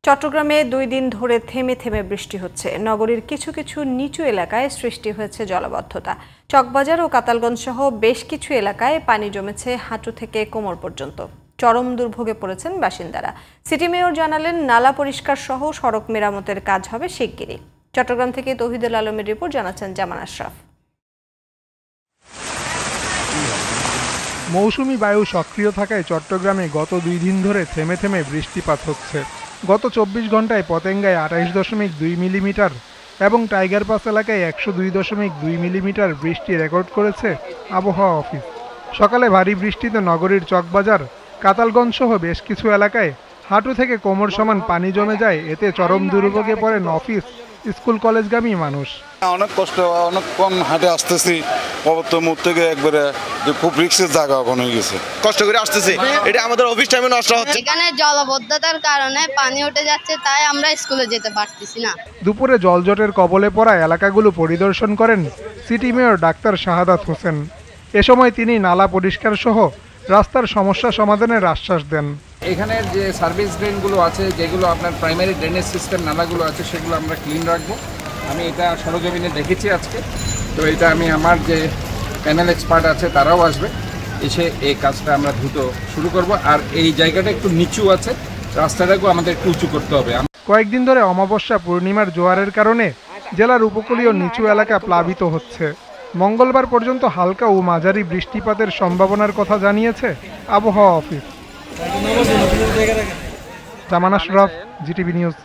চট্টগ্রামে 2 দিন ধরে থেমে থেমে বৃষ্টি হচ্ছে। নগরীর কিছু কিছু নিচু এলাকায় সৃষ্টি হয়েছে জলাবদ্ধতা। চকবাজার ও কাতালগঞ্জ সহ বেশ কিছু এলাকায় পানি জমেছে হাঁটু থেকে কোমর পর্যন্ত। চরম দুর্ভোগে পড়েছেন বাসিন্দারা। সিটি মেয়র জানালেন, নালা পরিষ্কার সহ সড়ক মেরামতের কাজ হবে শিগগিরই। চট্টগ্রাম থেকে তৌহিদুল আলমের রিপোর্ট, জানাচ্ছেন জামান আশরাফ। মৌসুমি বায়ু সক্রিয় থাকায় চট্টগ্রামে গত 2 দিন ধরে থেমে থেমে বৃষ্টিপাত হচ্ছে। গত 24 ঘন্টায় পতেঙ্গায় 28.2 মিলিমিটার এবং টাইগার পাস এলাকায় 102.2 মিলিমিটার বৃষ্টি রেকর্ড করেছে আবহাওয়া অফিস। সকালে ভারী বৃষ্টিতে নগরীর চকবাজার, কাতালগঞ্জ সহ বেশ কিছু এলাকায় হাঁটু থেকে কোমর সমান পানি জমে যায়। এতে চরম দুর্ভোগে পড়েন অফিস, স্কুল, কলেজগামী মানুষ। অনেক কষ্ট, অনেকক্ষণ হাঁটে আসতেছি, মুখ থেকে একবারে খুব রিস্কের জায়গা ওখানে হয়ে গেছে। কষ্ট করে আসতেছি, এটা আমাদের অফিস টাইমে নষ্ট হচ্ছে। এখানে জলাবদ্ধতার কারণে পানি উঠে যাচ্ছে, তাই আমরা স্কুলে যেতে পারতেছি না। দুপুরে জলজটের কবলে পড়া এলাকাগুলো পরিদর্শন করেন city mayor doctor Shahadat Hossain. এ সময় তিনি নালা পরিষ্কার সহ রাস্তার সমস্যা সমাধানের আশ্বাস দেন। এখানের যে সার্ভিস ড্রেনগুলো আছে, যেগুলো আপনার প্রাইমারি ড্রেনেজ সিস্টেম নালাগুলো আছে, সেগুলো আমরা ক্লিন রাখবো। আমি এটা সরজমিনে দেখেছি আজকে। তো এটা আমি আমার যে প্যানেল এক্সপার্ট আছে তারাও আসবে, এসে এই কাজটা আমরা দ্রুত শুরু করব। আর এই জায়গাটা একটু নিচু আছে, রাস্তাটাকেও আমাদের একটু উঁচু করতে হবে। কয়েকদিন ধরে অমাবস্যা, পূর্ণিমার জোয়ারের কারণে জেলার উপকূলীয় নিচু এলাকা প্লাবিত হচ্ছে। মঙ্গলবার পর্যন্ত হালকা ও মাঝারি বৃষ্টিপাতের সম্ভাবনার কথা জানিয়েছে আবহাওয়া অফিস। জামান আশরাফ, জিটিভি নিউজ।